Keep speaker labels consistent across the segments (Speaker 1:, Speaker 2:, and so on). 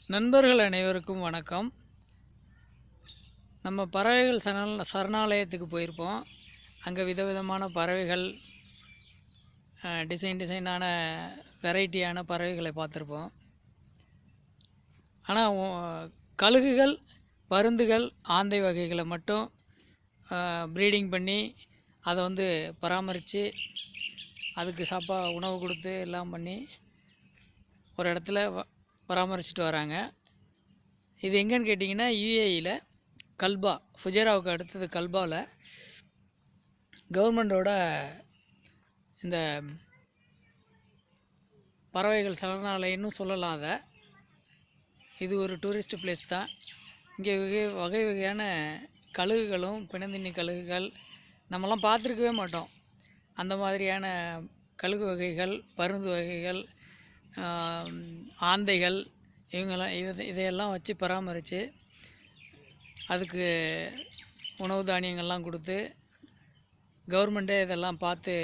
Speaker 1: நண்பர்கள் அனைவருக்கும் வணக்கம். நம்ம பறவைகள் சரணாலயத்துக்கு போயிருப்போம். அங்கே விதவிதமான பறவைகள், டிசைனான வெரைட்டியான பறவைகளை பார்த்துருப்போம். ஆனால் கழுகுகள், பருந்துகள், ஆந்தை வகைகளை மட்டும் ப்ரீடிங் பண்ணி அதை பராமரித்து அதுக்கு உணவு கொடுத்து எல்லாம் பண்ணி ஒரு இடத்துல பராமரிச்சுட்டு வராங்க. இது எங்கன்னு கேட்டிங்கன்னா, யுஏஇயில் கல்பா, ஃபுஜேராவுக்கு அடுத்தது கல்பாவில் கவர்மெண்டோட இந்த பறவைகள் சரணாலயம்னு சொல்லலாம். அதை இது ஒரு டூரிஸ்ட் பிளேஸ் தான். இங்கே வகை வகையான கழுகுகளும், பிணந்தின்னி கழுகுகள் நம்மலாம் பார்த்துருக்கவே மாட்டோம். அந்த மாதிரியான கழுகு வகைகள், பருந்து வகைகள், ஆந்தைகள், இவங்கெல்லாம் இதையெல்லாம் வச்சு பராமரித்து அதுக்கு உணவு தானியங்கள்லாம் கொடுத்து கவர்மெண்ட்டே இதெல்லாம் பார்த்து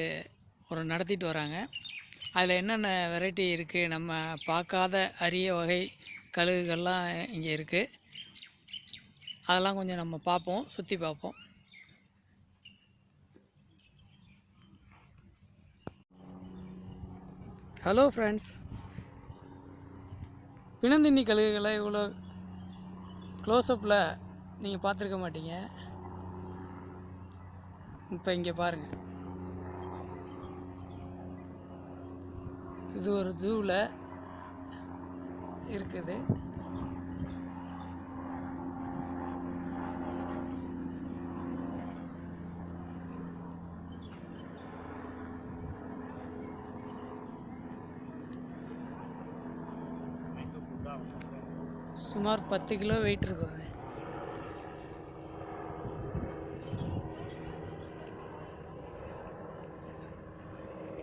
Speaker 1: நடத்திட்டு வராங்க. அதில் என்னென்ன வெரைட்டி இருக்குது, நம்ம பார்க்காத அரிய வகை கழுகுகள்லாம் இங்கே இருக்குது. அதெல்லாம் கொஞ்சம் நம்ம பார்ப்போம், சுற்றி பார்ப்போம். ஹலோ ஃப்ரெண்ட்ஸ், பிணந்தின்னி கழுகுகளை இவ்வளோ க்ளோஸ்அப்பில் நீங்கள் பார்த்துருக்க மாட்டீங்க. இப்போ இங்கே பாருங்கள், இது ஒரு ஜூவில் இருக்குது. சுமார் 10 கிலோ வெயிட் இருக்கும்.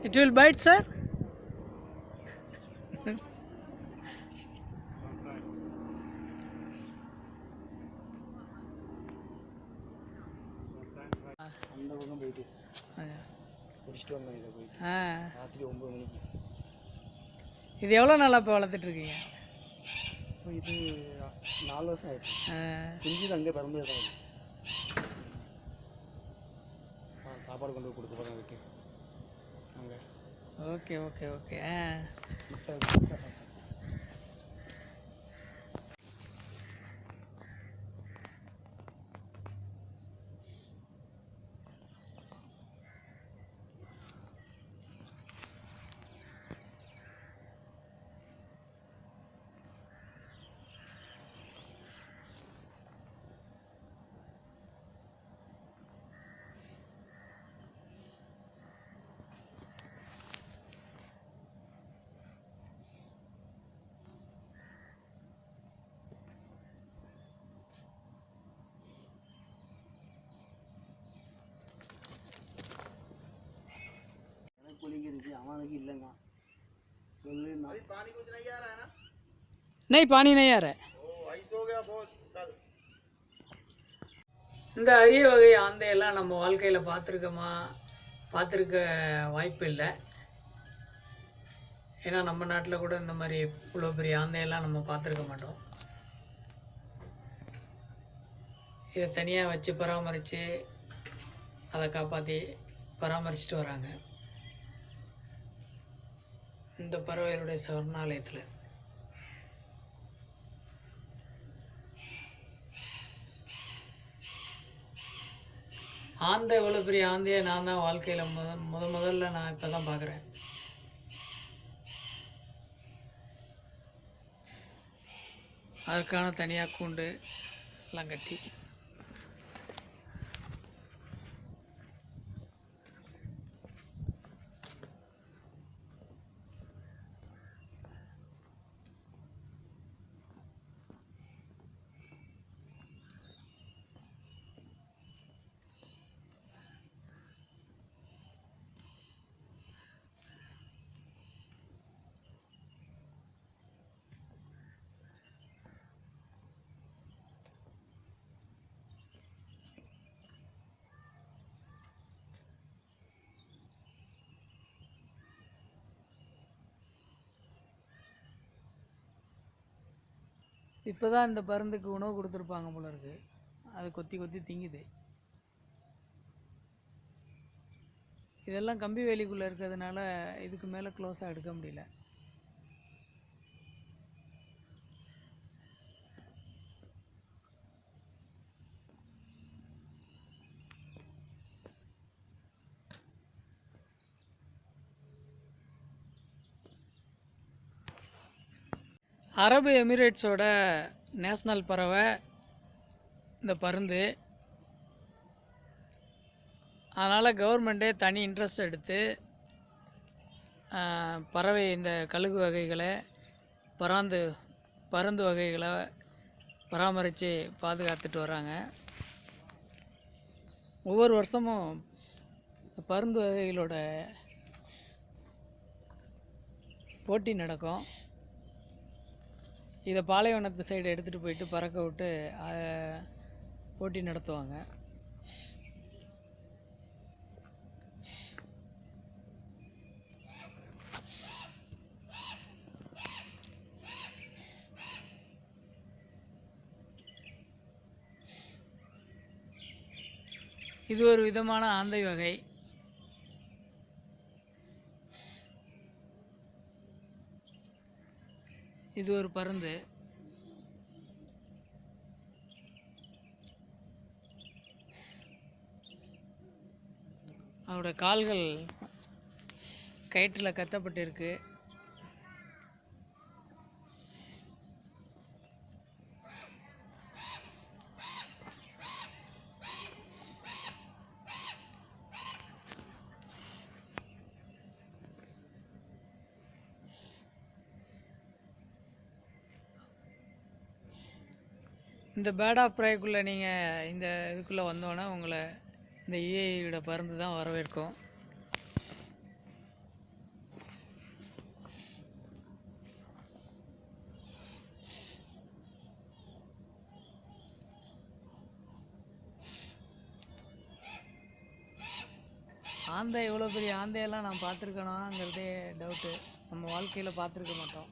Speaker 1: It will bite, sir?
Speaker 2: அந்த பக்கம் போயிட்டு பிடிச்சிட்டு வந்தோம். இதை போயிட்டு ராத்திரி 9 மணிக்கு.
Speaker 1: இது எவ்வளோ நாளாக இப்போ வளர்த்துட்ருக்கீங்க?
Speaker 2: இது 4 வருஷம் ஆயிடுச்சு. குஞ்சு அங்கே பிறந்து இடம். சாப்பாடு கொண்டு போய் கொடுக்க போகிறேன் அதுக்கு அங்கே.
Speaker 1: Okay okay okay.
Speaker 2: அவனுக்கு இல்லைங்க. சொல்லு
Speaker 1: नहीं पानी नहीं आ रहा है. இந்த அரிய வகை ஆந்தையெல்லாம் நம்ம வாழ்க்கையில் பார்த்துருக்க வாய்ப்பு இல்லை. ஏன்னா நம்ம நாட்டில் கூட இந்த மாதிரி இவ்வளோ பெரிய ஆந்தையெல்லாம் நம்ம பார்த்துருக்க மாட்டோம். இதை தனியாக வச்சு பராமரித்து அதை காப்பாற்றி பராமரிச்சுட்டு வராங்க இந்த பறவைகளுடைய சரணாலயத்தில். ஆந்தை இவ்வளோ பெரிய ஆந்தையை நான் தான் வாழ்க்கையில் முதல்ல நான் இப்போ தான் பார்க்குறேன். அதற்கான தனியாக கூண்டு எல்லாம் கட்டி இப்போ தான் இந்த பருந்துக்கு உணவு கொடுத்துருப்பாங்க போல இருக்குது, அது கொத்தி கொத்தி திங்குது. இதெல்லாம் கம்பி வேலிக்குள்ளே இருக்கிறதுனால இதுக்கு மேலே க்ளோஸாக எடுக்க முடியல. அரபு எமிரேட்ஸோட நேஷ்னல் பறவை இந்த பருந்து. அதனால் கவர்மெண்ட்டே தனி இன்ட்ரெஸ்ட் எடுத்து பறவை இந்த கழுகு வகைகளை பருந்து வகைகளை பராமரித்து பாதுகாத்துட்டு வராங்க. ஒவ்வொரு வருஷமும் பருந்து வகைகளோட போட்டி நடக்கும். இதை பாலைவனத்து சைடு எடுத்துகிட்டு போயிட்டு பறக்க விட்டு போட்டி நடத்துவாங்க. இது ஒரு விதமான ஆந்தை வகை. இது ஒரு பருந்து. அதோட கால்கள் கயிற்றில் கட்டப்பட்டிருக்கு. இந்த பேர்ட் ஆஃப் ப்ரேக்குள்ளே நீங்கள் இந்த இதுக்குள்ளே வந்தோன்னே உங்களை இந்த யுஏஇயோட பருந்து தான் வரவேற்கும். ஆந்தை எவ்வளோ பெரிய ஆந்தையெல்லாம் நான் பார்த்துருக்கணுங்கிறதே டவுட்டு. நம்ம வாழ்க்கையில் பார்த்துருக்க மாட்டோம்.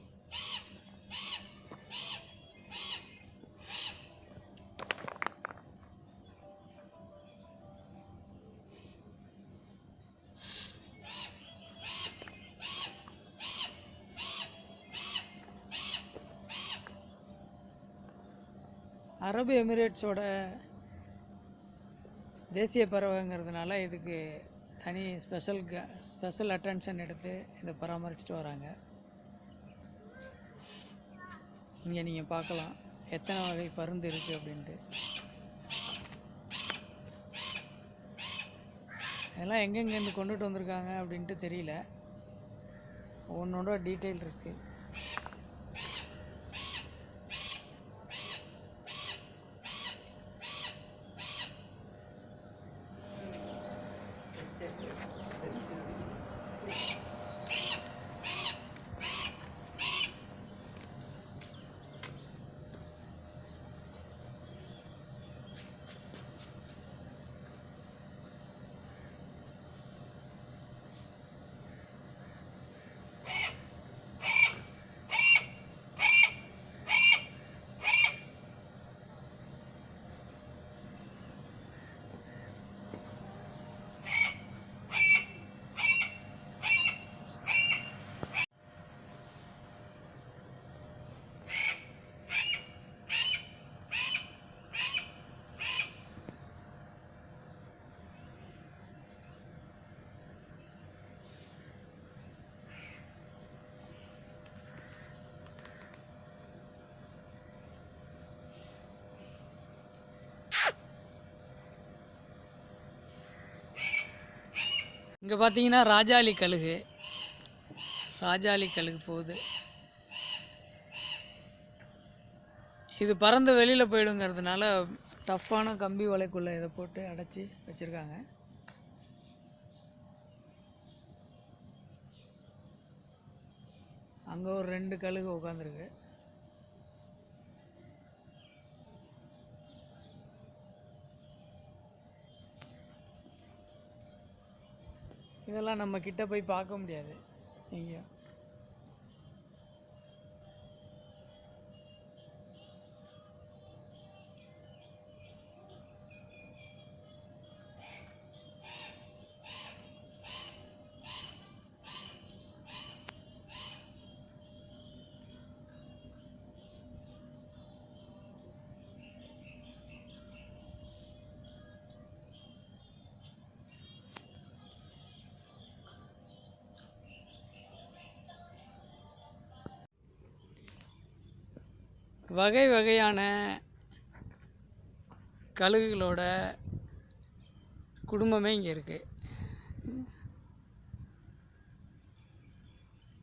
Speaker 1: அரபு எமிரேட்ஸோட தேசிய பறவைங்கிறதுனால இதுக்கு தனி ஸ்பெஷல் அட்டென்ஷன் எடுத்து இதை பராமரிச்சுட்டு வராங்க. இங்கே நீங்கள் பார்க்கலாம் எத்தனை வகை பருந்து இருக்குது அப்படின்ட்டு. இதெல்லாம் எங்கெங்கேருந்து கொண்டுட்டு வந்திருக்காங்க அப்படின்ட்டு தெரியல. ஒவ்வொன்றோட டீட்டெயில் இருக்குது. இங்கே பார்த்தீங்கன்னா ராஜாளி கழுகு போகுது. இது பறந்து வெளியில் போயிடுங்கிறதுனால டஃப்பான கம்பி வலைக்குள்ளே இதை போட்டு அடைச்சி வச்சுருக்காங்க. அங்கே ஒரு 2 கழுகு உட்காந்துருக்கு. இதெல்லாம் நம்ம கிட்ட போய் பார்க்க முடியாது எங்கேயும். வகை வகையான கழுகுகளோட குடும்பமே இங்கே இருக்குது.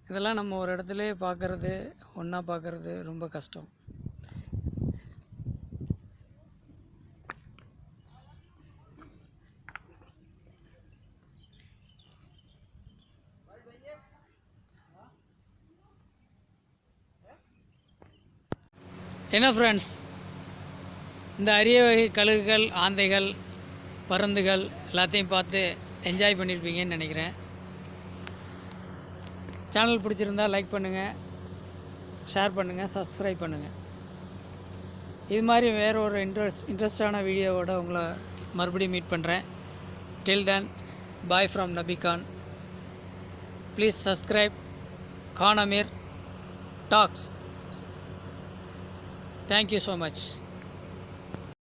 Speaker 1: இதெல்லாம் நம்ம ஒரு இடத்துல பார்க்குறது, ஒன்றா பார்க்குறது ரொம்ப கஷ்டம். என்ன ஃப்ரெண்ட்ஸ், இந்த அரிய வகை கழுகுகள், ஆந்தைகள், பருந்துகள் எல்லாத்தையும் பார்த்து என்ஜாய் பண்ணியிருப்பீங்கன்னு நினைக்கிறேன். சேனல் பிடிச்சிருந்தா லைக் பண்ணுங்கள், ஷேர் பண்ணுங்கள், சப்ஸ்கிரைப் பண்ணுங்கள். இது மாதிரி வேறு ஒரு இன்ட்ரெஸ்டான வீடியோவோட உங்களை மறுபடியும் மீட் பண்ணுறேன். Till then, bye from Nabikhan. Please subscribe Khan Aamir talks. Thank you so much.